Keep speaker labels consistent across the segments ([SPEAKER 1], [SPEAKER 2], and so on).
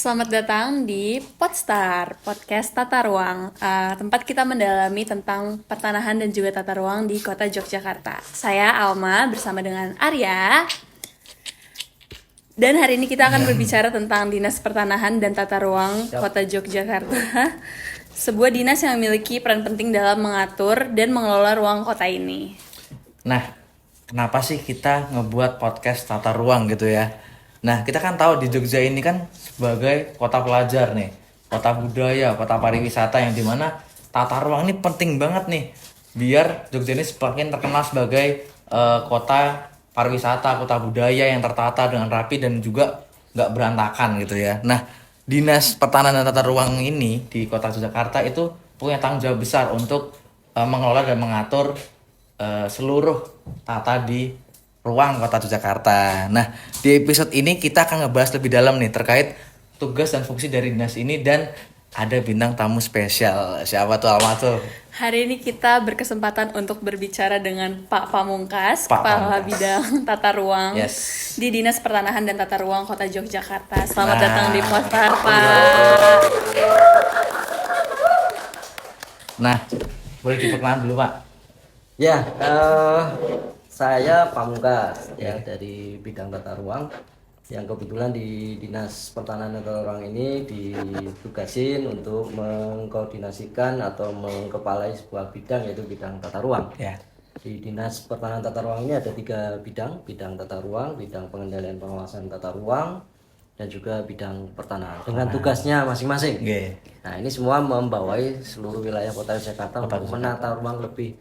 [SPEAKER 1] Selamat datang di Podstar, podcast tata ruang, tempat kita mendalami tentang pertanahan dan juga tata ruang di kota Yogyakarta. Saya Alma bersama dengan Arya. Dan hari ini kita akan berbicara tentang Dinas Pertanahan dan Tata Ruang Kota Yogyakarta. Sebuah dinas yang memiliki peran penting dalam mengatur dan mengelola ruang kota ini.
[SPEAKER 2] Nah, kenapa sih kita ngebuat podcast tata ruang gitu ya? Nah, kita kan tahu di Jogja ini kan sebagai kota pelajar nih, kota budaya, kota pariwisata yang dimana tata ruang ini penting banget nih, biar Jogja ini semakin terkenal sebagai kota pariwisata, kota budaya yang tertata dengan rapi dan juga nggak berantakan gitu ya. Nah, Dinas Pertanahan dan Tata Ruang ini di kota Yogyakarta itu punya tanggung jawab besar untuk mengelola dan mengatur seluruh tata di ruang kota Yogyakarta. Nah, di episode ini kita akan ngebahas lebih dalam nih terkait tugas dan fungsi dari dinas ini dan ada bintang tamu spesial. Siapa tuh Alma tuh?
[SPEAKER 1] Hari ini kita berkesempatan untuk berbicara dengan Pak Pamungkas,
[SPEAKER 2] Pak
[SPEAKER 1] Kepala
[SPEAKER 2] Pamungkas.
[SPEAKER 1] Bidang Tata Ruang
[SPEAKER 2] Yes.
[SPEAKER 1] di Dinas Pertanahan dan Tata Ruang Kota Yogyakarta. Selamat
[SPEAKER 2] Nah.
[SPEAKER 1] datang di Podstar, Pak.
[SPEAKER 2] Nah, boleh diperkenalkan dulu Pak.
[SPEAKER 3] Ya, saya Pamungkas ya dari bidang tata ruang yang kebetulan di Dinas Pertanahan dan Tata Ruang ini ditugasin untuk mengkoordinasikan atau mengkepalai sebuah bidang yaitu bidang tata ruang.
[SPEAKER 2] Ya.
[SPEAKER 3] Di Dinas Pertanahan Tata Ruang ini ada 3 bidang, bidang tata ruang, bidang pengendalian pengawasan tata ruang, dan juga bidang pertanahan dengan tugasnya masing-masing.
[SPEAKER 2] Oke.
[SPEAKER 3] Nah, ini semua membawai seluruh wilayah Kota Yogyakarta untuk menata ruang lebih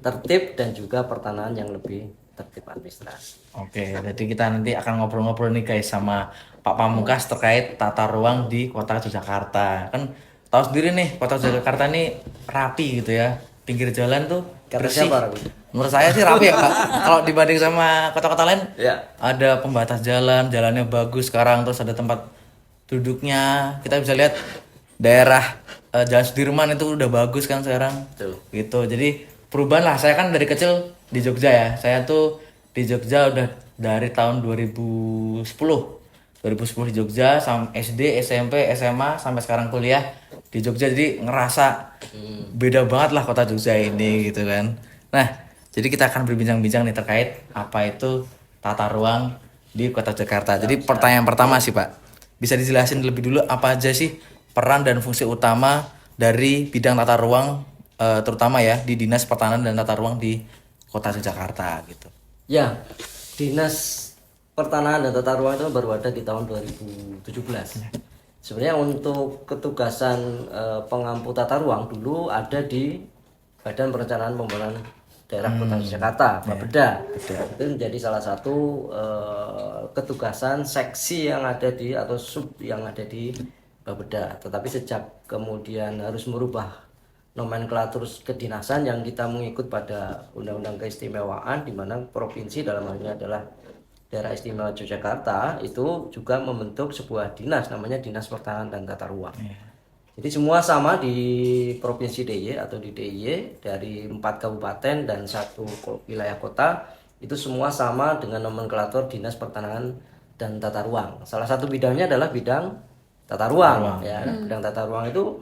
[SPEAKER 3] tertib dan juga pertanahan yang lebih tertib administrasi.
[SPEAKER 2] Oke, jadi kita nanti akan ngobrol-ngobrol nih guys sama Pak Pamungkas terkait tata ruang di kota Yogyakarta. Kan tahu sendiri nih, kota Yogyakarta ini rapi gitu ya. Pinggir jalan tuh
[SPEAKER 3] Kata
[SPEAKER 2] bersih.
[SPEAKER 3] siapa, Rapi?
[SPEAKER 2] Menurut saya sih rapi ya Pak. Kalau dibanding sama kota-kota lain,
[SPEAKER 3] Ya.
[SPEAKER 2] ada pembatas jalan, jalannya bagus sekarang, terus ada tempat duduknya. Kita bisa lihat daerah Jalan Sudirman itu udah bagus kan sekarang.
[SPEAKER 3] Betul.
[SPEAKER 2] Gitu. Jadi perubahan lah. Saya kan dari kecil di Jogja ya. Saya tuh di Jogja udah dari tahun 2010. 2010 di Jogja sampai SD, SMP, SMA sampai sekarang kuliah di Jogja. Jadi ngerasa beda banget lah kota Jogja ini gitu kan. Nah, jadi kita akan berbincang-bincang nih terkait apa itu tata ruang di kota Jakarta. Jadi pertanyaan pertama sih Pak, bisa dijelasin lebih dulu apa aja sih peran dan fungsi utama dari bidang tata ruang terutama ya di Dinas Pertanahan dan Tata Ruang di kota Jakarta gitu.
[SPEAKER 3] Ya, Dinas Pertanahan dan Tata Ruang itu baru ada di tahun 2017. Sebenarnya untuk ketugasan pengampu tata ruang dulu ada di Badan Perencanaan Pembangunan Daerah Kota Jakarta, Bapeda. Itu menjadi salah satu ketugasan seksi yang ada di atau sub yang ada di Bapeda. Tetapi sejak kemudian harus merubah nomenklatur kedinasan yang kita mengikut pada Undang-Undang Keistimewaan di mana provinsi dalam hal ini adalah Daerah Istimewa Yogyakarta itu juga membentuk sebuah dinas namanya Dinas Pertanahan dan Tata Ruang. Jadi semua sama di Provinsi DIY atau di DIY dari 4 kabupaten dan 1 wilayah kota itu semua sama dengan nomenklatur Dinas Pertanahan dan Tata Ruang. Salah satu bidangnya adalah bidang tata ruang. Ya, bidang tata ruang itu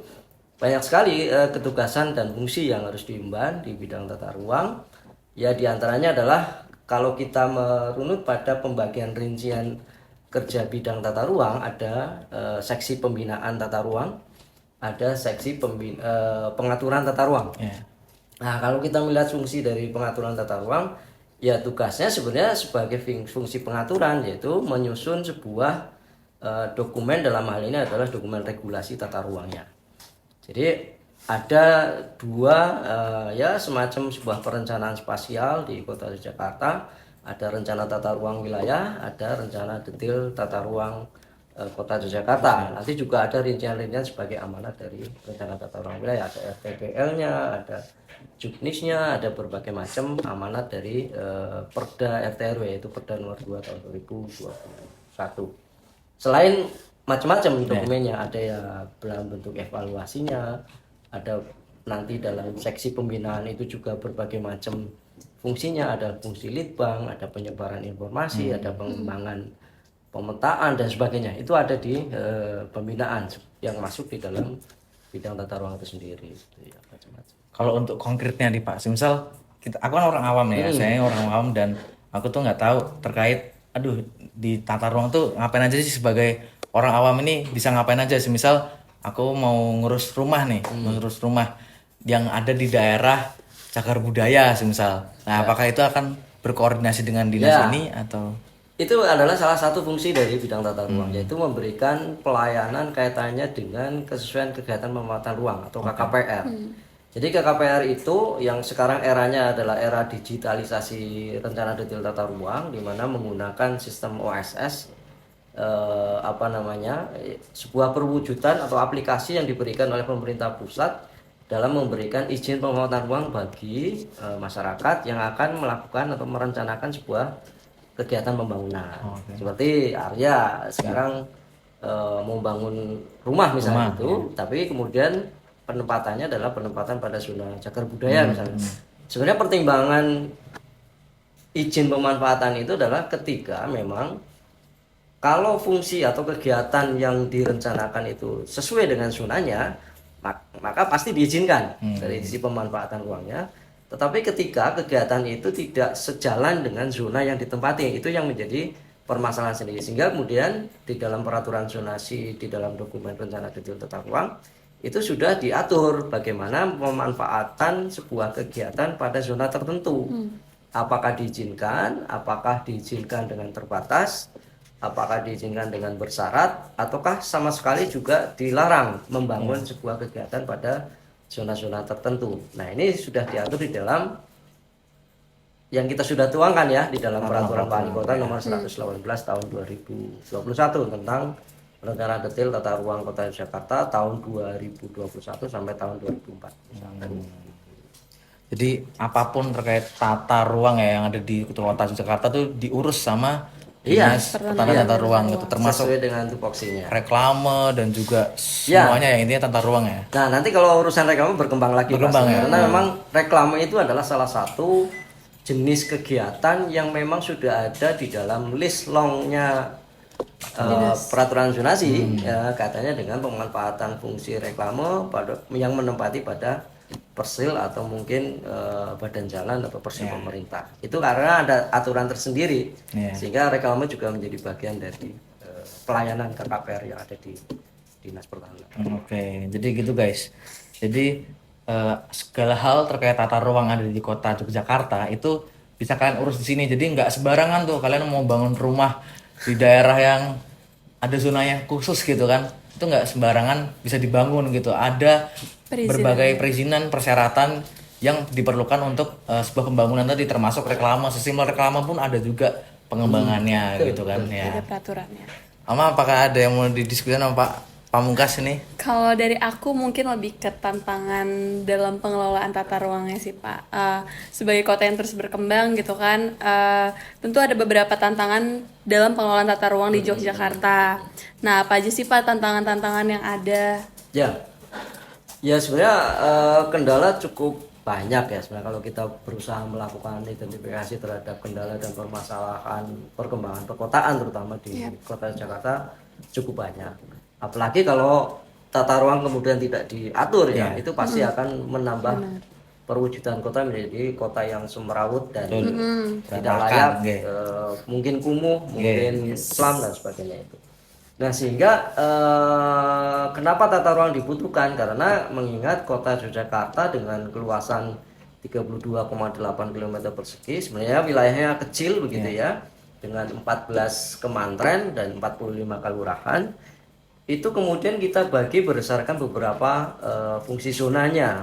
[SPEAKER 3] banyak sekali ketugasan dan fungsi yang harus diemban di bidang tata ruang. Ya diantaranya adalah kalau kita merunut pada pembagian rincian kerja bidang tata ruang ada seksi pembinaan tata ruang, ada seksi pengaturan tata ruang. Nah kalau kita melihat fungsi dari pengaturan tata ruang, ya tugasnya sebenarnya sebagai fungsi pengaturan yaitu menyusun sebuah dokumen, dalam hal ini adalah dokumen regulasi tata ruangnya. Jadi ada 2 ya semacam sebuah perencanaan spasial di Kota Jakarta. Ada rencana tata ruang wilayah, ada rencana detail tata ruang Kota Jakarta. Nanti juga ada rincian-rincian sebagai amanat dari rencana tata ruang wilayah. Ada RTPL-nya, ada Juknisnya, ada berbagai macam amanat dari Perda RT/RW yaitu Perda nomor 2 tahun 2021. Selain macam-macam dokumennya, ada ya dalam bentuk evaluasinya, ada nanti dalam seksi pembinaan itu juga berbagai macam fungsinya, ada fungsi litbang, ada penyebaran informasi, ada pengembangan pemetaan dan sebagainya itu ada di pembinaan yang masuk di dalam bidang tata ruang itu sendiri gitu ya, macam-macam.
[SPEAKER 2] Kalau untuk konkretnya nih Pak, misal aku kan orang awam nih ya, saya orang awam dan aku tuh nggak tahu terkait, aduh di tata ruang tuh ngapain aja sih sebagai orang awam ini bisa ngapain aja sih, misal aku mau ngurus rumah nih, ngurus rumah yang ada di daerah cagar budaya misal. Nah, apakah itu akan berkoordinasi dengan dinas ini atau?
[SPEAKER 3] Itu adalah salah satu fungsi dari bidang tata ruang, yaitu memberikan pelayanan kaitannya dengan kesesuaian kegiatan pemanfaatan ruang atau KKPR. Jadi KKPR itu yang sekarang eranya adalah era digitalisasi rencana detail tata ruang, di mana menggunakan sistem OSS, sebuah perwujudan atau aplikasi yang diberikan oleh pemerintah pusat dalam memberikan izin pemanfaatan ruang bagi masyarakat yang akan melakukan atau merencanakan sebuah kegiatan pembangunan. Seperti Arya sekarang mau bangun rumah misalnya tapi kemudian penempatannya adalah penempatan pada zona cagar budaya misalnya. Sebenarnya pertimbangan izin pemanfaatan itu adalah ketika memang kalau fungsi atau kegiatan yang direncanakan itu sesuai dengan zonanya, maka pasti diizinkan dari sisi pemanfaatan ruangnya. Tetapi ketika kegiatan itu tidak sejalan dengan zona yang ditempati, itu yang menjadi permasalahan sendiri. Sehingga kemudian di dalam peraturan zonasi, di dalam dokumen rencana detail tata ruang, itu sudah diatur bagaimana pemanfaatan sebuah kegiatan pada zona tertentu. Apakah diizinkan, apakah diizinkan dengan terbatas, apakah diizinkan dengan bersyarat, ataukah sama sekali juga dilarang membangun sebuah kegiatan pada zona-zona tertentu. Nah, ini sudah diatur di dalam yang kita sudah tuangkan ya di dalam peraturan Wali Kota nomor 118 tahun 2021 tentang rencana detail tata ruang Kota Jakarta tahun 2021 sampai tahun 2004.
[SPEAKER 2] Jadi apapun terkait tata ruang ya yang ada di Kota Jakarta tuh diurus sama Dinas Pertanahan Tata Ruang gitu, termasuk
[SPEAKER 3] sesuai dengan tupoksinya.
[SPEAKER 2] Reklame dan juga semuanya ya intinya tata ruang ya.
[SPEAKER 3] Nah, nanti kalau urusan reklame berkembang lagi
[SPEAKER 2] ya.
[SPEAKER 3] Karena memang reklame itu adalah salah satu jenis kegiatan yang memang sudah ada di dalam list longnya peraturan zonasi ya, katanya dengan pemanfaatan fungsi reklame yang menempati pada persil atau mungkin badan jalan atau persil pemerintah. Itu karena ada aturan tersendiri sehingga reklame juga menjadi bagian dari pelayanan KKPR yang ada di Dinas Pertanahan.
[SPEAKER 2] Oke, jadi gitu guys. Jadi segala hal terkait tata ruang ada di Kota Yogyakarta itu bisa kalian urus di sini. Jadi nggak sembarangan tuh kalian mau bangun rumah di daerah yang ada zonanya khusus gitu kan. Itu nggak sembarangan bisa dibangun gitu. Ada berbagai perizinan, persyaratan yang diperlukan untuk sebuah pembangunan tadi, termasuk reklame. Sesimpel reklame pun ada juga pengembangannya gitu kan ya.
[SPEAKER 1] Ada peraturannya.
[SPEAKER 2] Ama, apakah ada yang mau didiskusikan sama Pak Pamungkas ini?
[SPEAKER 1] Kalau dari aku mungkin lebih ke tantangan dalam pengelolaan tata ruangnya sih Pak. Sebagai kota yang terus berkembang gitu kan, tentu ada beberapa tantangan dalam pengelolaan tata ruang di Yogyakarta. Nah, apa aja sih Pak tantangan-tantangan yang ada?
[SPEAKER 3] Ya sebenarnya kendala cukup banyak ya sebenarnya kalau kita berusaha melakukan identifikasi terhadap kendala dan permasalahan perkembangan perkotaan terutama di Kota Jakarta cukup banyak. Apalagi kalau tata ruang kemudian tidak diatur ya, itu pasti akan menambah perwujudan kota menjadi kota yang semrawut dan tidak layak, mungkin kumuh, mungkin selam dan sebagainya itu. Nah sehingga kenapa tata ruang dibutuhkan? Karena mengingat Kota Yogyakarta dengan keluasan 32,8 km persegi sebenarnya wilayahnya kecil begitu ya, dengan 14 kemantren dan 45 kelurahan. Itu kemudian kita bagi berdasarkan beberapa fungsi zonanya.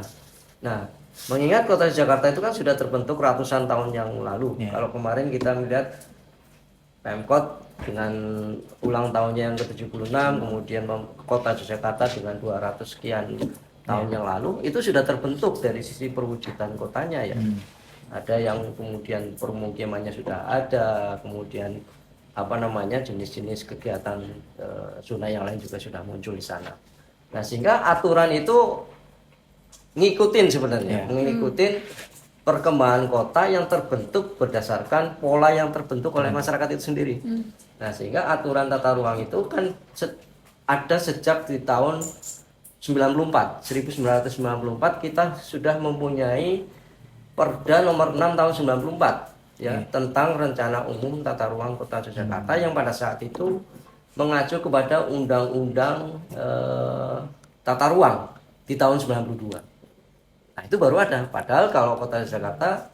[SPEAKER 3] Nah, mengingat Kota Jakarta itu kan sudah terbentuk ratusan tahun yang lalu. Kalau kemarin kita melihat Pemkot dengan ulang tahunnya yang ke-76, kemudian Kota Jakarta dengan 200 sekian tahun yang lalu, itu sudah terbentuk dari sisi perwujudan kotanya ya. Ada yang kemudian permukimannya sudah ada, kemudian jenis-jenis kegiatan zona yang lain juga sudah muncul di sana. Nah sehingga aturan itu ngikutin sebenarnya, mengikutin perkembangan kota yang terbentuk berdasarkan pola yang terbentuk oleh masyarakat itu sendiri. Nah, sehingga aturan tata ruang itu kan ada sejak di tahun 1994 kita sudah mempunyai Perda nomor 6 tahun 94 ya tentang rencana umum tata ruang Kota Yogyakarta yang pada saat itu mengacu kepada undang-undang tata ruang di tahun 92. Nah, itu baru ada. Padahal kalau Kota Yogyakarta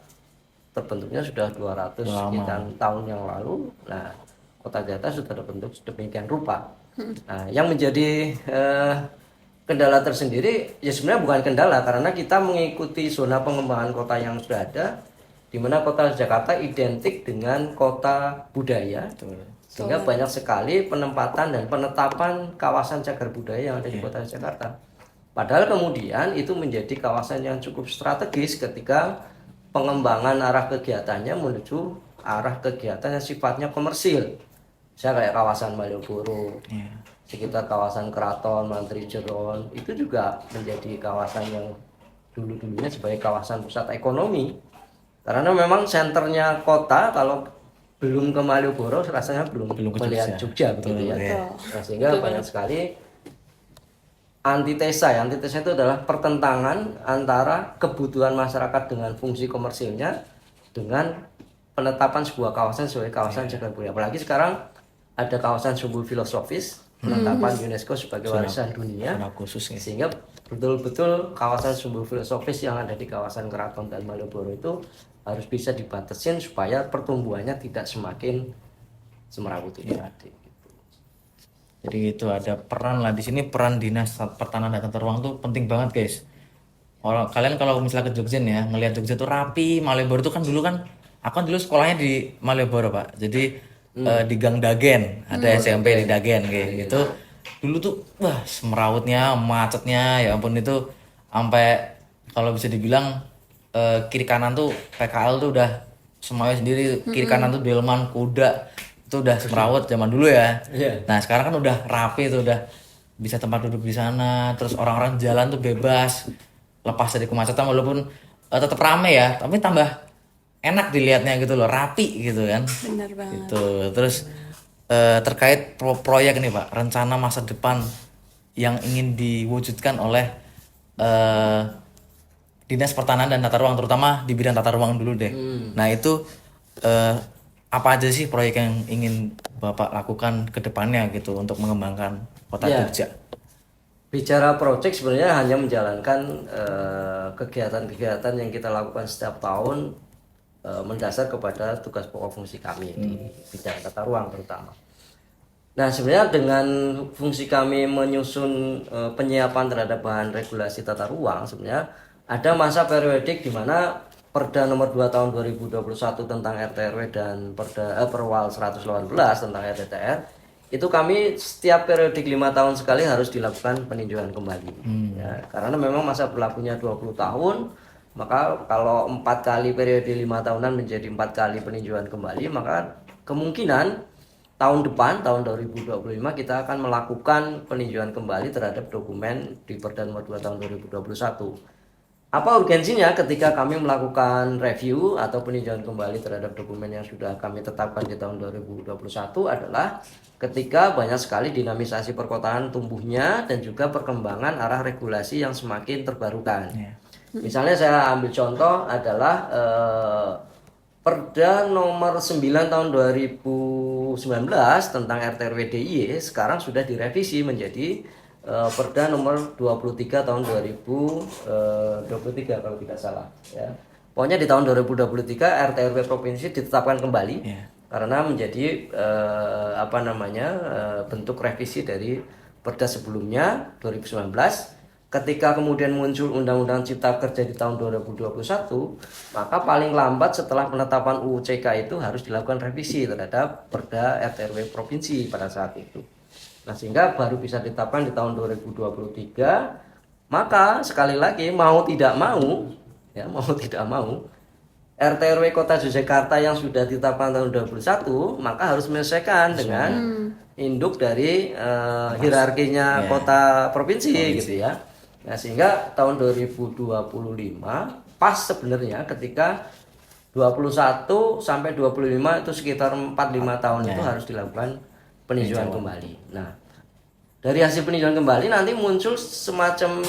[SPEAKER 3] terbentuknya sudah 200 sekian tahun yang lalu. Nah, Kota Jakarta sudah terbentuk sedemikian rupa. Nah, yang menjadi kendala tersendiri ya sebenarnya bukan kendala karena kita mengikuti zona pengembangan kota yang sudah ada, di mana Kota Jakarta identik dengan kota budaya. Sehingga banyak sekali penempatan dan penetapan kawasan cagar budaya yang ada di Kota Jakarta. Padahal kemudian itu menjadi kawasan yang cukup strategis ketika pengembangan arah kegiatannya menuju arah kegiatan yang sifatnya komersil. Misalnya kayak kawasan Malioboro, sekitar kawasan Keraton, Mantri Jeron, itu juga menjadi kawasan yang dulu-dulunya sebagai kawasan pusat ekonomi. Karena memang senternya kota kalau belum ke Malioboro rasanya belum melihat Jogja begitu ya. Nah, sehingga banyak sekali antitesa itu adalah pertentangan antara kebutuhan masyarakat dengan fungsi komersilnya dengan penetapan sebuah kawasan sebagai kawasan cagar budaya. Apalagi sekarang ada kawasan sumber filosofis penetapan UNESCO sebagai warisan dunia
[SPEAKER 2] khusus ya.
[SPEAKER 3] Sehingga betul-betul kawasan sumber filosofis yang ada di kawasan Keraton dan Malioboro itu harus bisa dibatasin supaya pertumbuhannya tidak semakin semerawut itu tadi.
[SPEAKER 2] Jadi itu ada peran lah di sini, peran dinas pertanahan dan tata ruang tuh penting banget guys. Kalian kalau misalnya ke Jogja nih ya, ngelihat Jogja tuh rapi. Malioboro tuh kan dulu kan, aku kan dulu sekolahnya di Malioboro Pak. Jadi di Gang Dagen, ada SMP di Dagen kayak gitu. Dulu tuh wah semerawutnya, macetnya, ya ampun itu sampai kalau bisa dibilang kiri kanan tuh PKL tuh udah semuanya sendiri, kiri kanan tuh delman, kuda. Itu udah semerawut zaman dulu ya. Nah sekarang kan udah rapi tuh, udah bisa tempat duduk di sana, terus orang-orang jalan tuh bebas, lepas dari kemacetan walaupun tetap rame ya, tapi tambah enak dilihatnya gitu loh, rapi gitu kan.
[SPEAKER 1] Benar banget.
[SPEAKER 2] Gitu. Terus terkait proyek nih Pak, rencana masa depan yang ingin diwujudkan oleh Dinas Pertanahan dan Tata Ruang, terutama di bidang tata ruang dulu deh. Nah itu apa aja sih proyek yang ingin Bapak lakukan ke depannya gitu untuk mengembangkan Kota Jogja?
[SPEAKER 3] Bicara proyek sebenarnya hanya menjalankan kegiatan-kegiatan yang kita lakukan setiap tahun mendasar kepada tugas pokok fungsi kami di bidang tata ruang terutama. Nah sebenarnya dengan fungsi kami menyusun penyiapan terhadap bahan regulasi tata ruang, sebenarnya ada masa periodik di mana Perda nomor 2 tahun 2021 tentang RT/RW dan Perwal 118 tentang RTTR itu kami setiap periodik 5 tahun sekali harus dilakukan peninjauan kembali. Ya, karena memang masa berlakunya 20 tahun, maka kalau 4 kali periode 5 tahunan menjadi 4 kali peninjauan kembali, maka kemungkinan tahun depan tahun 2025 kita akan melakukan peninjauan kembali terhadap dokumen di Perda nomor 2 tahun 2021. Apa urgensinya ketika kami melakukan review atau peninjauan kembali terhadap dokumen yang sudah kami tetapkan di tahun 2021 adalah ketika banyak sekali dinamisasi perkotaan tumbuhnya dan juga perkembangan arah regulasi yang semakin terbarukan. Misalnya saya ambil contoh adalah Perda nomor 9 tahun 2019 tentang RT/RW DIY sekarang sudah direvisi menjadi Perda nomor 23 tahun 2023 kalau tidak salah ya. Pokoknya di tahun 2023 RT/RW provinsi ditetapkan kembali karena menjadi bentuk revisi dari Perda sebelumnya 2019. Ketika kemudian muncul Undang-Undang Cipta Kerja di tahun 2021, maka paling lambat setelah penetapan UU CK itu harus dilakukan revisi terhadap Perda RT/RW provinsi pada saat itu. Nah sehingga baru bisa ditetapkan di tahun 2023. Maka sekali lagi mau tidak mau RT/RW Kota Yogyakarta yang sudah ditetapkan tahun 2021 maka harus menyelesaikan dengan induk dari hierarkinya kota provinsi gitu ya. Nah sehingga tahun 2025 pas sebenarnya ketika 21 sampai 25 itu sekitar 4-5 tahun itu harus dilakukan peninjauan kembali. Nah, dari hasil peninjauan kembali nanti muncul semacam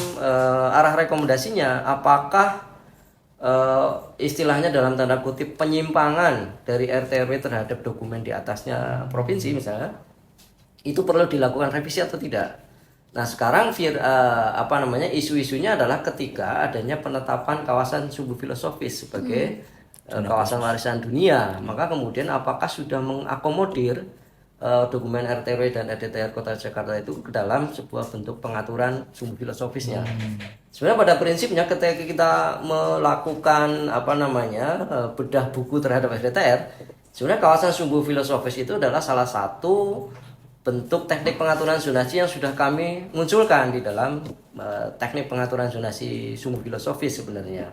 [SPEAKER 3] arah rekomendasinya, apakah istilahnya dalam tanda kutip penyimpangan dari RT RW terhadap dokumen di atasnya provinsi misalnya itu perlu dilakukan revisi atau tidak. Nah sekarang isu-isunya adalah ketika adanya penetapan kawasan sumbu filosofis sebagai kawasan warisan dunia, maka kemudian apakah sudah mengakomodir dokumen RT/RW dan RDTR Kota Jakarta itu ke dalam sebuah bentuk pengaturan sumbu filosofisnya. Sebenarnya pada prinsipnya ketika kita melakukan bedah buku terhadap RDTR, sebenarnya kawasan sumbu filosofis itu adalah salah satu bentuk teknik pengaturan zonasi yang sudah kami munculkan di dalam teknik pengaturan zonasi sumbu filosofis sebenarnya.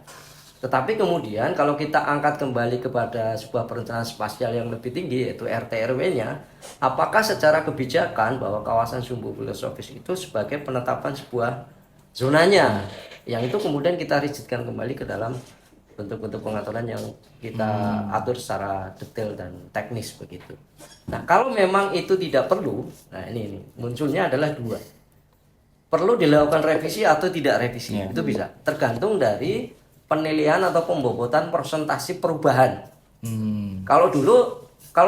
[SPEAKER 3] Tetapi kemudian kalau kita angkat kembali kepada sebuah perencanaan spasial yang lebih tinggi yaitu RT/RW-nya, apakah secara kebijakan bahwa kawasan sumbu filosofis itu sebagai penetapan sebuah zonanya yang itu kemudian kita rigidkan kembali ke dalam bentuk-bentuk pengaturan yang kita atur secara detail dan teknis begitu. Nah, kalau memang itu tidak perlu, nah ini munculnya adalah dua. Perlu dilakukan revisi atau tidak revisi, itu bisa tergantung dari penilaian atau pembobotan persentase perubahan. Kalau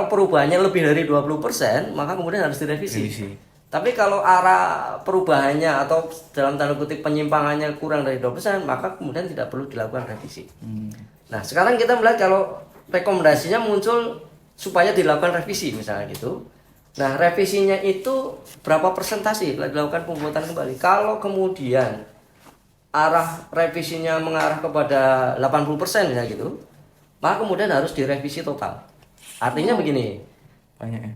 [SPEAKER 3] perubahannya lebih dari 20%, maka kemudian harus direvisi. Tapi kalau arah perubahannya atau dalam tanda kutip penyimpangannya kurang dari 20%, maka kemudian tidak perlu dilakukan revisi. Nah, sekarang kita melihat kalau rekomendasinya muncul supaya dilakukan revisi misalnya gitu. Nah, revisinya itu berapa persentase dilakukan pembobotan kembali. Kalau kemudian arah revisinya mengarah kepada 80% misalnya gitu, maka kemudian harus direvisi total. Artinya begini,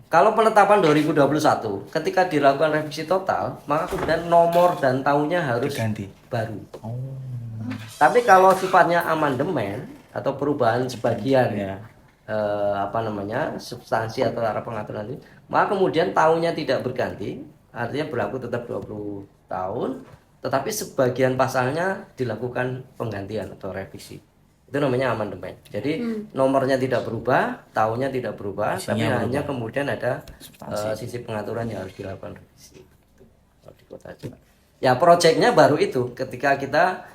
[SPEAKER 3] kalau penetapan 2021 ketika dilakukan revisi total, maka kemudian nomor dan tahunnya harus
[SPEAKER 2] diganti
[SPEAKER 3] baru. Tapi kalau sifatnya amandemen atau perubahan sebagian substansi atau arah pengaturan ini, maka kemudian tahunnya tidak berganti, artinya berlaku tetap 20 tahun, tetapi sebagian pasalnya dilakukan penggantian atau revisi. Itu namanya amandemen. Jadi nomornya tidak berubah, tahunnya tidak berubah, tapi hanya kemudian ada sisi pengaturan yang harus dilakukan revisi. Di Kota Jakarta. Ya, proyeknya baru itu ketika kita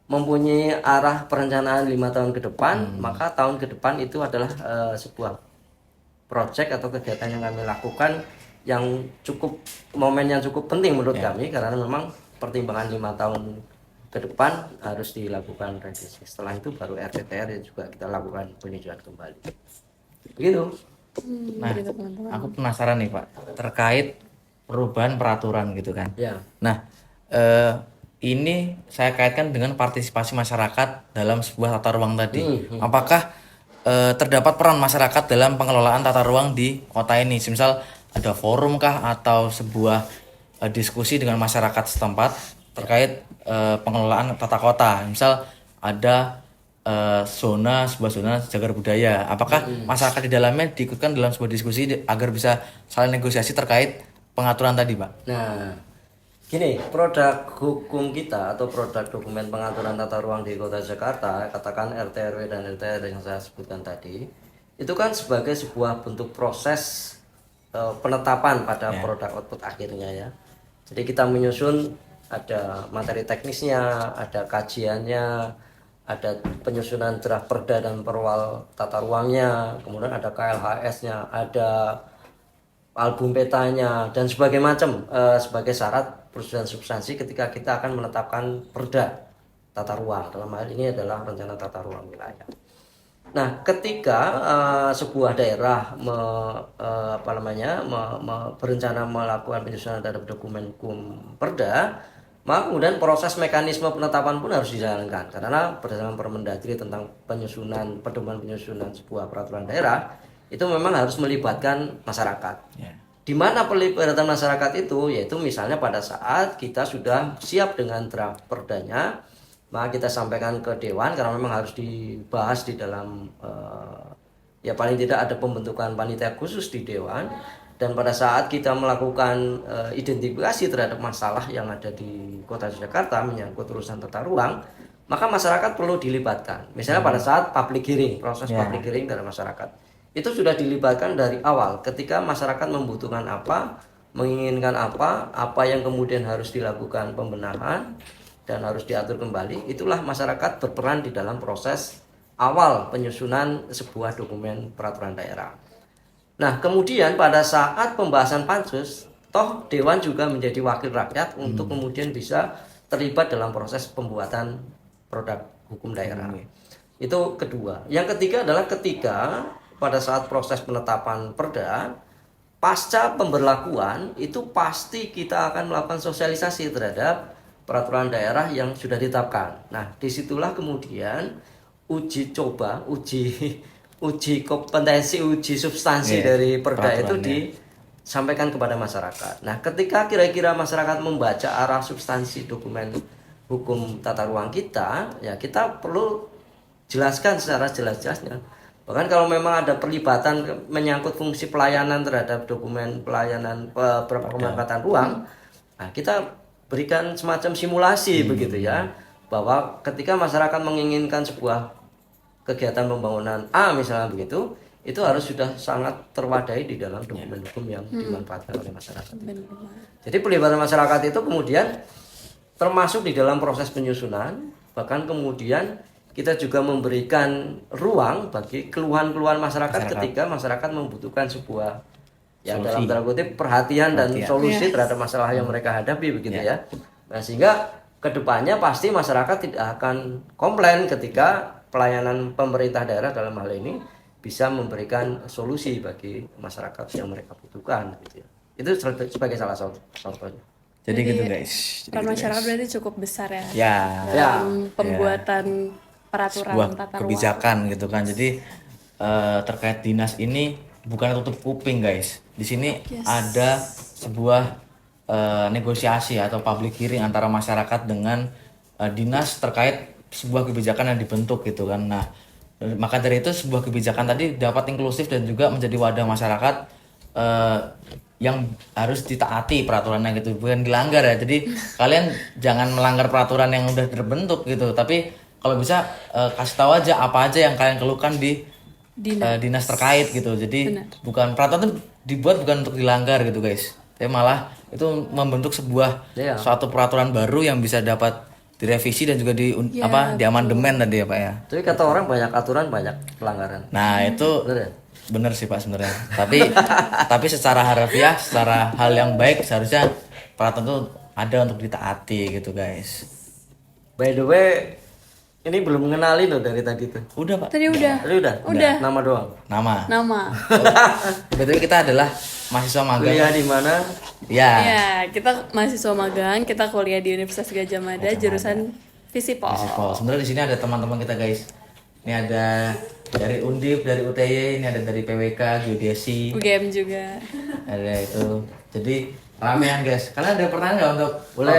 [SPEAKER 3] mempunyai arah perencanaan 5 tahun ke depan, maka tahun ke depan itu adalah sebuah proyek atau kegiatan yang kami lakukan yang momen yang cukup penting menurut kami, karena memang pertimbangan 5 tahun ke depan harus dilakukan revisi. Setelah itu baru RTTR yang juga kita lakukan peninjauan kembali. Begitu.
[SPEAKER 2] Nah, aku penasaran nih Pak terkait perubahan peraturan gitu kan.
[SPEAKER 3] Ya.
[SPEAKER 2] Nah, ini saya kaitkan dengan partisipasi masyarakat dalam sebuah tata ruang tadi. Apakah terdapat peran masyarakat dalam pengelolaan tata ruang di kota ini? Misal ada forum kah atau sebuah diskusi dengan masyarakat setempat terkait pengelolaan tata kota. Misal ada sebuah zona cagar budaya. Apakah masyarakat di dalamnya diikutkan dalam sebuah diskusi agar bisa saling negosiasi terkait pengaturan tadi, Pak?
[SPEAKER 3] Nah, gini, produk hukum kita atau produk dokumen pengaturan tata ruang di Kota Jakarta, katakan RT/RW dan LTR yang saya sebutkan tadi, itu kan sebagai sebuah bentuk proses penetapan pada produk output akhirnya ya. Jadi kita menyusun ada materi teknisnya, ada kajiannya, ada penyusunan draft perda dan perwal tata ruangnya, kemudian ada KLHS-nya, ada album petanya dan sebagai macam sebagai syarat persetujuan substansi ketika kita akan menetapkan perda tata ruang. Dalam hal ini adalah rencana tata ruang wilayah. Nah, ketika sebuah daerah berencana melakukan penyusunan terhadap dokumen hukum perda, maka kemudian proses mekanisme penetapan pun harus dijalankan karena berdasarkan Permendagri tentang pedoman penyusunan sebuah peraturan daerah itu memang harus melibatkan masyarakat. Di mana pelibatan masyarakat itu, yaitu misalnya pada saat kita sudah siap dengan draft perdanya, maka kita sampaikan ke Dewan karena memang harus dibahas di dalam ya paling tidak ada pembentukan panitia khusus di Dewan. Dan pada saat kita melakukan identifikasi terhadap masalah yang ada di Kota Jakarta menyangkut urusan tata ruang, maka masyarakat perlu dilibatkan. Misalnya pada saat public hearing, proses public hearing dari masyarakat, itu sudah dilibatkan dari awal ketika masyarakat membutuhkan apa, menginginkan apa yang kemudian harus dilakukan pembenahan dan harus diatur kembali. Itulah masyarakat berperan di dalam proses awal penyusunan sebuah dokumen peraturan daerah. Nah, kemudian pada saat pembahasan pansus, toh Dewan juga menjadi wakil rakyat untuk kemudian bisa terlibat dalam proses pembuatan produk hukum daerah. Itu kedua. Yang ketiga adalah ketika pada saat proses penetapan perda, pasca pemberlakuan itu pasti kita akan melakukan sosialisasi terhadap peraturan daerah yang sudah ditetapkan. Nah, disitulah kemudian uji coba, uji kompetensi, uji substansi dari perda itu disampaikan kepada masyarakat. Nah, ketika kira-kira masyarakat membaca arah substansi dokumen hukum tata ruang kita, ya kita perlu jelaskan secara jelas-jelasnya. Bahkan kalau memang ada perlibatan menyangkut fungsi pelayanan terhadap dokumen pelayanan pemanfaatan ruang, nah kita berikan semacam simulasi begitu ya, bahwa ketika masyarakat menginginkan sebuah kegiatan pembangunan A misalnya begitu, itu harus sudah sangat terwadai di dalam dokumen hukum yang dimanfaatkan oleh masyarakat. Jadi pelibatan masyarakat itu kemudian termasuk di dalam proses penyusunan, bahkan kemudian kita juga memberikan ruang bagi keluhan-keluhan masyarakat ketika masyarakat membutuhkan sebuah ya dalam tanda kutip perhatian dan solusi terhadap masalah yang mereka hadapi begitu ya. Nah, sehingga kedepannya pasti masyarakat tidak akan komplain ketika pelayanan pemerintah daerah dalam hal ini bisa memberikan solusi bagi masyarakat yang mereka butuhkan gitu ya. Itu sebagai salah satu contohnya.
[SPEAKER 2] Jadi gitu guys.
[SPEAKER 1] Peran masyarakat berarti cukup besar ya.
[SPEAKER 2] Ya.
[SPEAKER 1] Dalam pembuatan peraturan
[SPEAKER 2] sebuah
[SPEAKER 1] tata ruang.
[SPEAKER 2] kebijakan gitu kan. Jadi terkait dinas ini bukan tutup kuping guys. Di sini ada sebuah negosiasi atau public hearing antara masyarakat dengan dinas terkait sebuah kebijakan yang dibentuk gitu kan. Nah, maka dari itu sebuah kebijakan tadi dapat inklusif dan juga menjadi wadah masyarakat yang harus ditaati peraturannya gitu, bukan dilanggar ya. Jadi kalian jangan melanggar peraturan yang udah terbentuk gitu, tapi kalau bisa kasih tahu aja apa aja yang kalian keluhkan di dinas terkait gitu. Jadi bukan peraturan itu dibuat bukan untuk dilanggar gitu guys, tapi malah itu membentuk sebuah suatu peraturan baru yang bisa dapat direvisi dan juga di amandemen tadi ya Pak ya.
[SPEAKER 3] Jadi kata orang banyak aturan banyak pelanggaran.
[SPEAKER 2] Nah itu bener sih Pak sebenarnya. Tapi secara harfiah, secara hal yang baik seharusnya peraturan itu ada untuk ditaati gitu guys.
[SPEAKER 3] By the way, ini belum mengenali loh dari tadi tuh.
[SPEAKER 2] Udah Pak.
[SPEAKER 1] Tadi udah.
[SPEAKER 3] Udah. Nama doang.
[SPEAKER 2] Nama. Betul kita adalah mahasiswa magang.
[SPEAKER 3] Kuliah di mana?
[SPEAKER 1] Ya, kita mahasiswa magang, kita kuliah di Universitas Gadjah Mada, jurusan Visipol.
[SPEAKER 2] Sebenarnya di sini ada teman-teman kita guys. Ini ada dari Undip, dari UTY, ini ada dari PWK, Geodesi,
[SPEAKER 1] UGM juga.
[SPEAKER 2] Ada itu. Jadi ramean guys. Kalian ada pertanyaan nggak untuk
[SPEAKER 3] boleh.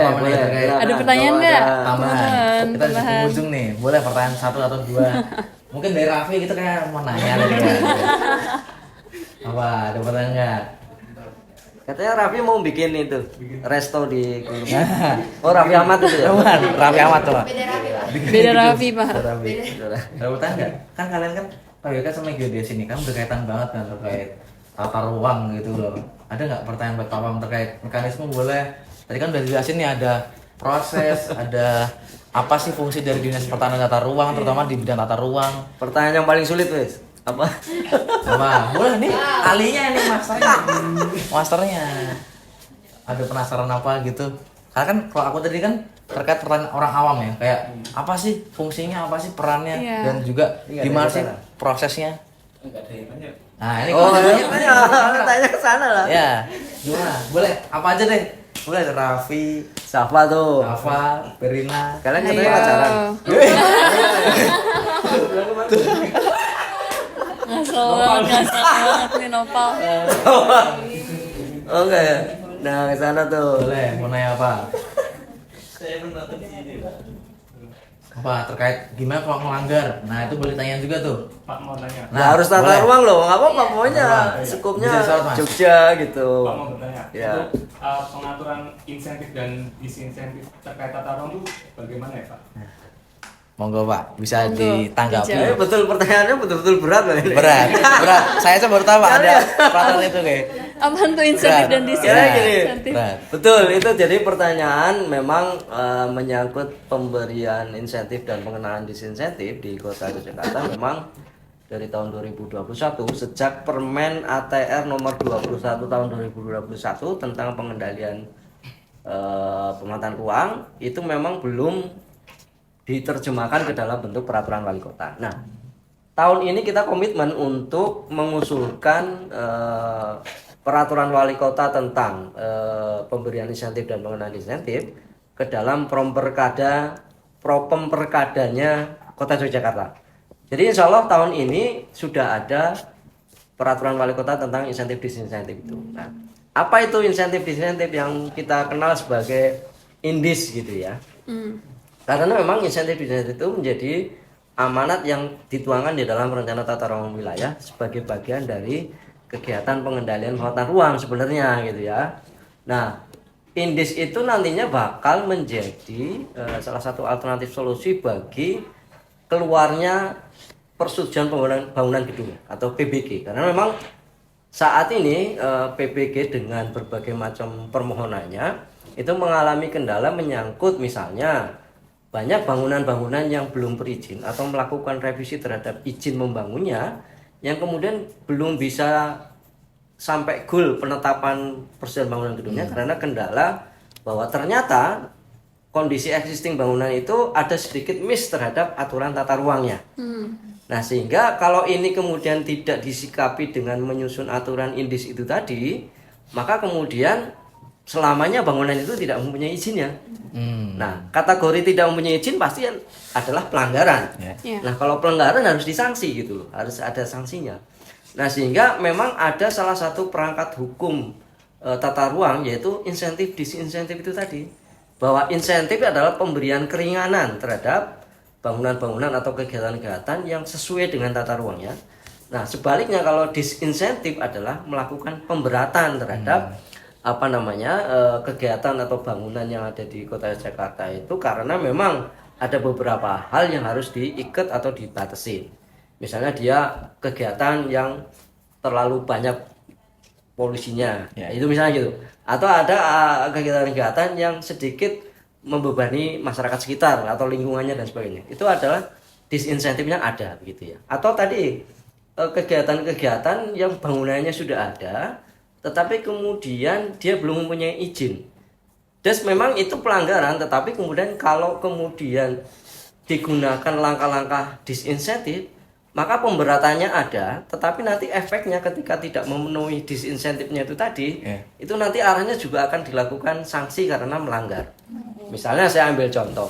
[SPEAKER 1] Ada pertanyaan nggak?
[SPEAKER 2] Tambahan. Kita di penghujung nih. Boleh pertanyaan 1 atau 2. Mungkin dari Raffi kita kayak mau nanya tadi kan. Apa? Ada pertanyaan nggak?
[SPEAKER 3] Katanya Raffi mau bikin itu resto di Oh, Raffi Ahmad itu ya?
[SPEAKER 2] Raffi Ahmad tuh Pak.
[SPEAKER 1] Beda Raffi Pak.
[SPEAKER 2] Ada pertanyaan nggak? Kan kalian kan PWK sama Geodesi ini kan berkaitan banget kan terkait tata ruang gitu loh. Ada nggak pertanyaan buat Pak Pam terkait mekanisme boleh? Tadi kan udah dijelasin nih ada proses, ada apa sih fungsi dari dinas pertanahan tata ruang terutama di bidang tata ruang.
[SPEAKER 3] Pertanyaan yang paling sulit wes apa?
[SPEAKER 2] Boleh nih ahlinya ini masternya. Ada penasaran apa gitu? Karena kan kalau aku tadi kan terkait pertanyaan orang awam ya, kayak apa sih fungsinya, apa sih perannya, dan juga gimana sih prosesnya. Nah ini
[SPEAKER 3] tanya ke sana lah.
[SPEAKER 2] Ya, gimana? Boleh, apa aja deh. Boleh Raffi,
[SPEAKER 3] Safa tuh.
[SPEAKER 2] Safa, Perina.
[SPEAKER 3] Kalian katanya pacaran.
[SPEAKER 1] Ngasal banget nih Nopal.
[SPEAKER 3] Oh enggak ya? Nah, ke sana tuh.
[SPEAKER 2] Boleh, mau nanya apa? Apa terkait gimana kalau melanggar? Nah itu boleh tanya juga tuh.
[SPEAKER 4] Pak mau nanya.
[SPEAKER 3] Nah, harus tata ruang loh, nggak apa-apa pokoknya skupnya Jogja gitu.
[SPEAKER 4] Pak mau bertanya.
[SPEAKER 3] Ya.
[SPEAKER 4] Untuk pengaturan insentif dan disinsentif terkait tata ruang itu bagaimana ya Pak?
[SPEAKER 2] Monggo Pak, bisa
[SPEAKER 1] Monggo,
[SPEAKER 2] ditanggapi.
[SPEAKER 1] dijawab.
[SPEAKER 3] Betul, pertanyaannya betul-betul berat loh ini.
[SPEAKER 2] Berat. Saya aja baru tahu Pak, ada peraturan itu kayak.
[SPEAKER 1] Apaan tuh insentif
[SPEAKER 2] Berat.
[SPEAKER 1] dan
[SPEAKER 3] Ya,
[SPEAKER 1] disinsentif?
[SPEAKER 3] gini.
[SPEAKER 2] Berat.
[SPEAKER 3] Betul, itu jadi pertanyaan memang menyangkut pemberian insentif dan pengenaan disinsentif di Kota Yogyakarta memang dari tahun 2021 sejak Permen ATR nomor 21 tahun 2021 tentang pengendalian pemanfaatan ruang itu memang belum diterjemahkan ke dalam bentuk peraturan wali kota. Nah, tahun ini kita komitmen untuk mengusulkan peraturan wali kota tentang pemberian insentif dan pengenaan insentif ke dalam propemperkadanya Kota Yogyakarta. Jadi insya Allah tahun ini sudah ada peraturan wali kota tentang insentif disinsentif itu. Nah, apa itu insentif disinsentif yang kita kenal sebagai indis gitu ya? Karena memang insentif disinsentif itu menjadi amanat yang dituangkan di dalam rencana tata ruang wilayah sebagai bagian dari kegiatan pengendalian pemanfaatan ruang sebenarnya gitu ya. Nah, indis itu nantinya bakal menjadi salah satu alternatif solusi bagi keluarnya persetujuan bangunan gedung atau PBG, karena memang saat ini PBG dengan berbagai macam permohonannya itu mengalami kendala menyangkut misalnya banyak bangunan-bangunan yang belum berizin atau melakukan revisi terhadap izin membangunnya yang kemudian belum bisa sampai goal penetapan persetujuan bangunan gedungnya karena kendala bahwa ternyata kondisi existing bangunan itu ada sedikit miss terhadap aturan tata ruangnya. Nah, sehingga kalau ini kemudian tidak disikapi dengan menyusun aturan indis itu tadi, maka kemudian selamanya bangunan itu tidak mempunyai izinnya. Nah, kategori tidak mempunyai izin pasti adalah pelanggaran.
[SPEAKER 1] Yeah.
[SPEAKER 3] Nah, kalau pelanggaran harus disanksi gitu loh, harus ada sanksinya. Nah, sehingga memang ada salah satu perangkat hukum tata ruang yaitu insentif disinsentif itu tadi. Bahwa insentif adalah pemberian keringanan terhadap bangunan-bangunan atau kegiatan-kegiatan yang sesuai dengan tata ruangnya. Nah, sebaliknya kalau disinsentif adalah melakukan pemberatan terhadap kegiatan atau bangunan yang ada di Kota Jakarta itu karena memang ada beberapa hal yang harus diikat atau dibatasi. Misalnya dia kegiatan yang terlalu banyak polusinya, itu misalnya gitu. Atau ada kegiatan-kegiatan yang sedikit membebani masyarakat sekitar atau lingkungannya dan sebagainya. Itu adalah disinsentifnya ada begitu ya. Atau tadi kegiatan-kegiatan yang bangunannya sudah ada tetapi kemudian dia belum mempunyai izin. Dan memang itu pelanggaran, tetapi kemudian kalau kemudian digunakan langkah-langkah disinsentif, maka pemberatannya ada, tetapi nanti efeknya ketika tidak memenuhi disinsentifnya itu tadi, itu nanti arahnya juga akan dilakukan sanksi karena melanggar. Misalnya saya ambil contoh,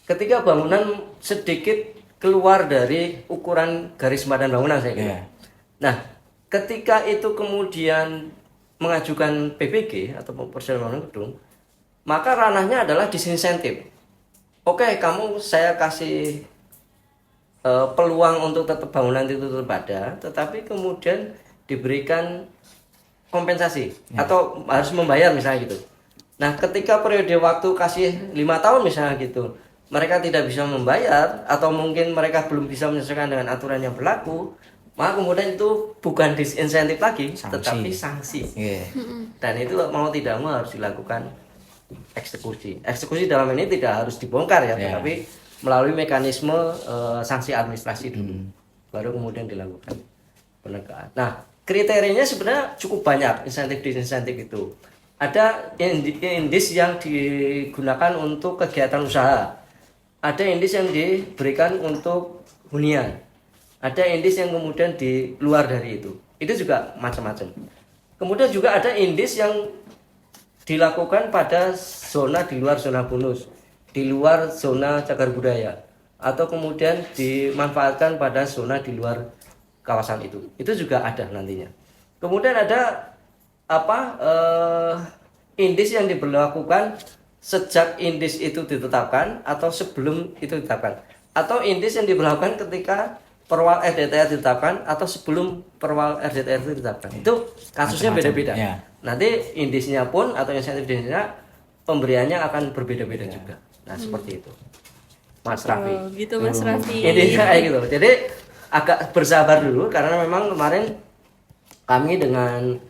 [SPEAKER 3] ketika bangunan sedikit keluar dari ukuran garis badan bangunan saya kira. Nah, ketika itu kemudian mengajukan PBG atau persetujuan bangunan gedung, maka ranahnya adalah disinsentif. Oke, saya kasih peluang untuk tetap bangunan itu tetap ada, tetapi kemudian diberikan kompensasi atau harus membayar misalnya gitu. Nah, ketika periode waktu kasih 5 tahun misalnya gitu, mereka tidak bisa membayar atau mungkin mereka belum bisa menyesuaikan dengan aturan yang berlaku, maka kemudian itu bukan disinsentif lagi, tetapi sanksi. Dan itu mau tidak mau harus dilakukan eksekusi. Eksekusi dalam ini tidak harus dibongkar ya, tetapi melalui mekanisme sanksi administrasi dulu, baru kemudian dilakukan penegakan. Nah, kriterianya sebenarnya cukup banyak insentif disinsentif itu. Ada indis yang digunakan untuk kegiatan usaha, ada indis yang diberikan untuk hunian, ada indis yang kemudian di luar dari itu juga macam-macam. Kemudian juga ada indis yang dilakukan pada zona di luar zona bonus, di luar zona cagar budaya, atau kemudian dimanfaatkan pada zona di luar kawasan itu juga ada nantinya. Kemudian ada indis yang diberlakukan sejak indis itu ditetapkan atau sebelum itu ditetapkan, atau indis yang diberlakukan ketika perwal RDTR ditetapkan atau sebelum perwal RDTR itu ditetapkan. Itu kasusnya beda-beda. Nanti indisnya pun atau insentif indisnya pemberiannya akan berbeda-beda juga. Nah, seperti itu. Mas Raffi.
[SPEAKER 1] Oh, gitu Mas Raffi.
[SPEAKER 3] Intinya kayak gitu. Jadi agak bersabar dulu karena memang kemarin kami dengan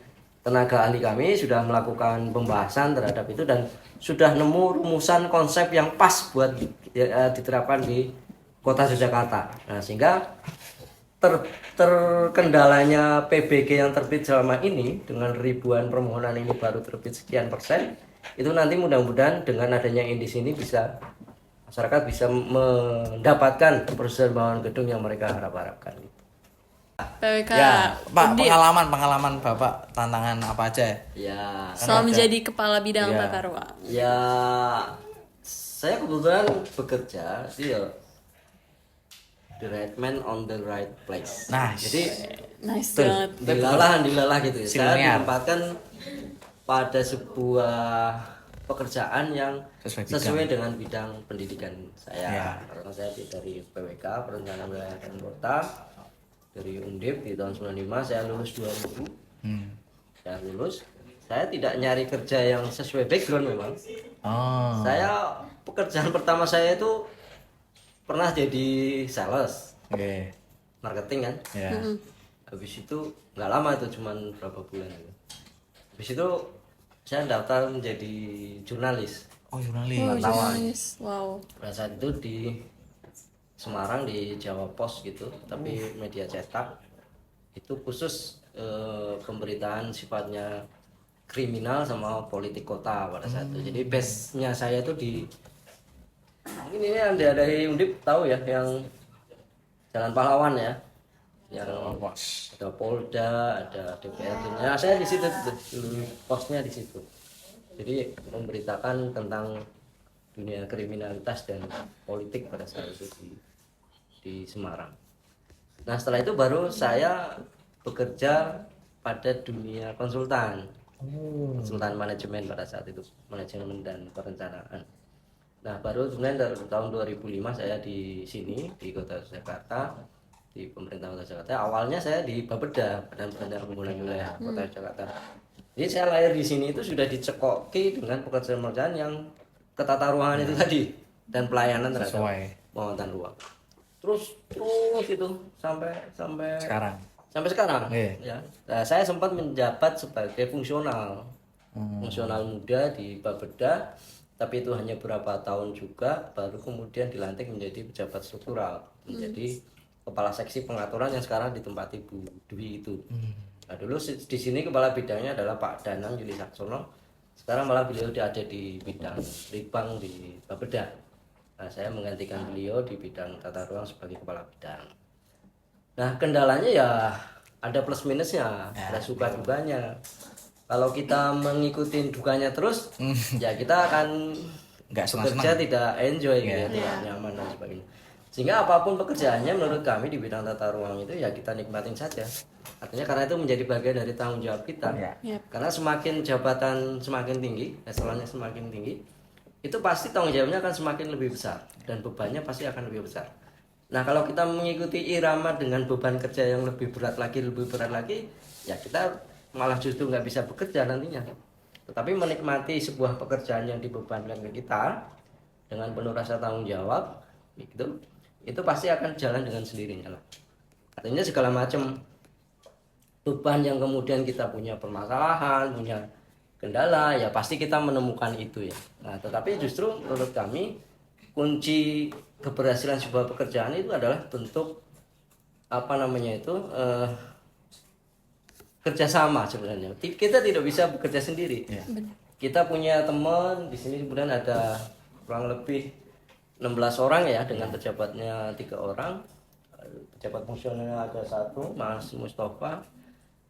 [SPEAKER 3] tenaga ahli kami sudah melakukan pembahasan terhadap itu dan sudah nemu rumusan konsep yang pas buat diterapkan di Kota Yogyakarta. Nah, sehingga terkendalanya PBG yang terbit selama ini dengan ribuan permohonan ini baru terbit sekian persen, itu nanti mudah-mudahan dengan adanya indis ini bisa masyarakat bisa mendapatkan persetujuan bangunan gedung yang mereka harapkan.
[SPEAKER 1] PWK
[SPEAKER 2] Ya, Pak,
[SPEAKER 1] Undip.
[SPEAKER 2] pengalaman Bapak tantangan apa aja ya?
[SPEAKER 3] Ya,
[SPEAKER 1] Selama menjadi kepala bidang
[SPEAKER 2] Iya.
[SPEAKER 1] tata ruang.
[SPEAKER 3] ya saya kebetulan bekerja di the right man on the right place.
[SPEAKER 2] Nah,
[SPEAKER 3] Jadi
[SPEAKER 1] Nice
[SPEAKER 2] Betul.
[SPEAKER 1] banget.
[SPEAKER 3] dilalah gitu ya. Saya
[SPEAKER 2] Silniar.
[SPEAKER 3] ditempatkan pada sebuah pekerjaan yang
[SPEAKER 2] Sesuai
[SPEAKER 3] sesuai dengan bidang pendidikan saya.
[SPEAKER 2] Ya.
[SPEAKER 3] Karena saya dari PWK, Perencanaan Wilayah dan Kota, dari Undip di tahun 95, saya lulus 2000. Saya lulus. Saya tidak nyari kerja yang sesuai background memang.
[SPEAKER 2] Oh.
[SPEAKER 3] Saya pekerjaan pertama saya itu pernah jadi sales,
[SPEAKER 2] Oke.
[SPEAKER 3] marketing kan.
[SPEAKER 2] Ya.
[SPEAKER 3] Habis itu nggak lama itu cuman berapa bulan gitu. Habis itu saya daftar menjadi jurnalis.
[SPEAKER 2] Oh, jurnalis.
[SPEAKER 1] Oh,
[SPEAKER 3] Wartawan.
[SPEAKER 1] jurnalis. Wow.
[SPEAKER 3] Pada saat itu di Semarang di Jawa Pos gitu, tapi media cetak itu khusus pemberitaan sifatnya kriminal sama politik kota pada saat itu. Jadi base-nya saya itu di mungkin ini ada dari Undip tahu ya yang Jalan Pahlawan ya. Yang
[SPEAKER 2] Bos.
[SPEAKER 3] ada Polda, ada DPRD. Nah, saya di situ dulu posnya di situ. Jadi memberitakan tentang dunia kriminalitas dan politik pada saat itu di Semarang. Nah, setelah itu baru saya bekerja pada dunia konsultan. Konsultan manajemen pada saat itu, manajemen dan perencanaan. Nah, baru kemudian dari tahun 2005 saya di sini di Kota Jakarta, di pemerintah Kota Jakarta. Awalnya saya di Bapeda, Badan Perencanaan Pembangunan Wilayah Kota Jakarta. Jadi saya lahir di sini itu sudah dicekoki dengan pekerjaan-pekerjaan yang ketata ruangan itu tadi dan pelayanan terhadap
[SPEAKER 2] Sesuai.
[SPEAKER 3] penguatan ruang. Terus itu sampai
[SPEAKER 2] Sekarang.
[SPEAKER 3] sampai sekarang
[SPEAKER 2] Iya.
[SPEAKER 3] ya. Nah, saya sempat menjabat sebagai fungsional muda di Bapeda, tapi itu hanya beberapa tahun juga baru kemudian dilantik menjadi pejabat struktural, menjadi kepala seksi pengaturan yang sekarang ditempati Bu Dwi itu. Nah, dulu di sini kepala bidangnya adalah Pak Danang Yuli Saksono. Sekarang malah beliau ada di bidang Litbang di Bapeda. Nah, saya menggantikan beliau di bidang tata ruang sebagai kepala bidang. Nah, kendalanya ya ada plus minusnya, ada suka dukanya. Kalau kita mengikuti dukanya terus, ya kita akan
[SPEAKER 2] Nggak
[SPEAKER 3] bekerja
[SPEAKER 2] senang-senang.
[SPEAKER 3] tidak enjoy gitu ya, tidak nyaman dan sebagainya. Sehingga apapun pekerjaannya menurut kami di bidang tata ruang itu ya kita nikmatin saja. Artinya karena itu menjadi bagian dari tanggung jawab kita.
[SPEAKER 1] Yap.
[SPEAKER 3] Karena semakin jabatan semakin tinggi, eselonnya semakin tinggi, itu pasti tanggung jawabnya akan semakin lebih besar dan bebannya pasti akan lebih besar. Nah, kalau kita mengikuti irama dengan beban kerja yang lebih berat lagi, ya kita malah justru nggak bisa bekerja nantinya. Tetapi menikmati sebuah pekerjaan yang dibebankan ke kita dengan penuh rasa tanggung jawab, gitu, itu pasti akan jalan dengan sendirinya lah. Artinya segala macam beban yang kemudian kita punya permasalahan, punya kendala, ya pasti kita menemukan itu ya. Nah, tetapi justru menurut kami kunci keberhasilan sebuah pekerjaan itu adalah bentuk kerjasama sebenarnya. Kita tidak bisa bekerja sendiri. Kita punya teman di sini kemudian ada kurang lebih 16 orang ya dengan pejabatnya 3 orang. Pejabat fungsionalnya ada 1, Mas Mustafa.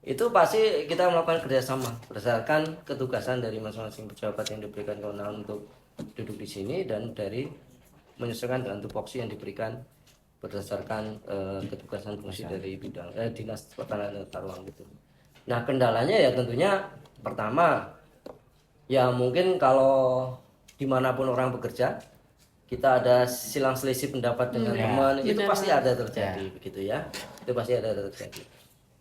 [SPEAKER 3] Itu pasti kita melakukan kerjasama berdasarkan ketugasan dari masing-masing pejabat yang diberikan kewenangan untuk duduk di sini dan dari menyesuaikan dengan tupoksi yang diberikan berdasarkan ketugasan fungsi dari bidang dinas pertanahan dan tata ruang gitu. Nah, kendalanya ya tentunya pertama ya mungkin kalau dimanapun orang bekerja kita ada silang selisih pendapat dengan teman itu pasti ada terjadi begitu ya, itu pasti ada terjadi.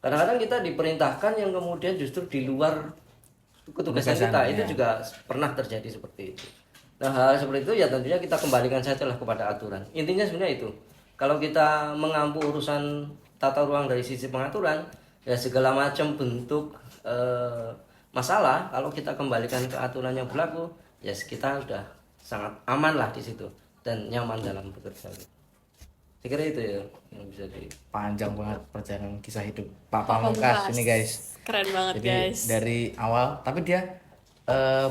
[SPEAKER 3] Kadang-kadang kita diperintahkan yang kemudian justru di luar ketugasan kita itu juga pernah terjadi seperti itu. Nah, hal seperti itu ya tentunya kita kembalikan saja lah kepada aturan. Intinya sebenarnya itu. Kalau kita mengampu urusan tata ruang dari sisi pengaturan, ya segala macam bentuk masalah kalau kita kembalikan ke aturan yang berlaku, ya kita sudah sangat aman lah di situ dan nyaman dalam bekerja. Saya kira itu ya yang bisa di.
[SPEAKER 2] Panjang banget perjalanan kisah hidup Pak Pamungkas ini guys.
[SPEAKER 1] Keren banget
[SPEAKER 2] Jadi
[SPEAKER 1] guys.
[SPEAKER 2] dari awal, tapi dia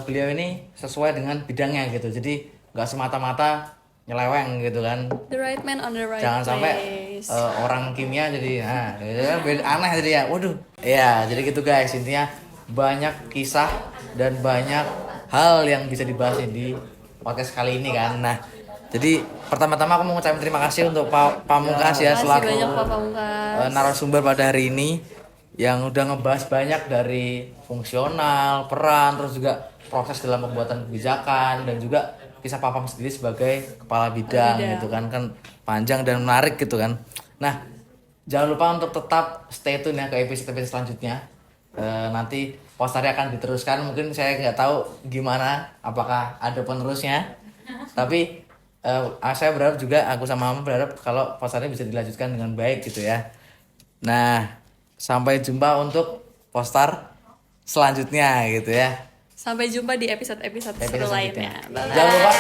[SPEAKER 2] beliau ini sesuai dengan bidangnya gitu. Jadi nggak semata-mata nyeleweng gitu kan.
[SPEAKER 1] The right man on the right
[SPEAKER 2] Jangan sampai
[SPEAKER 1] place.
[SPEAKER 2] orang kimia jadi gitu kan, aneh jadi ya. Waduh. Ya, jadi gitu guys. Intinya banyak kisah dan banyak hal yang bisa dibahas di podcast kali ini kan. Nah, jadi pertama-tama aku mau ngucapin terima kasih untuk Pak Pamungkas ya
[SPEAKER 1] Makasih
[SPEAKER 2] selaku
[SPEAKER 1] banyak Pak Pamungkas.
[SPEAKER 2] narasumber pada hari ini yang udah ngebahas banyak dari fungsional, peran, terus juga proses dalam pembuatan kebijakan dan juga kisah Papam sendiri sebagai kepala bidang gitu kan panjang dan menarik gitu kan. Nah, jangan lupa untuk tetap stay tune ya ke episode-episode selanjutnya. Nanti Postari akan diteruskan, mungkin saya nggak tahu gimana, apakah ada penerusnya, tapi saya berharap juga, aku sama Mama berharap kalau Postari bisa dilanjutkan dengan baik gitu ya. Nah, sampai jumpa untuk Postar selanjutnya gitu ya.
[SPEAKER 1] Sampai jumpa di episode-episode seru
[SPEAKER 2] Episode selanjutnya.
[SPEAKER 1] lainnya. Bye-bye.
[SPEAKER 2] Jangan lupa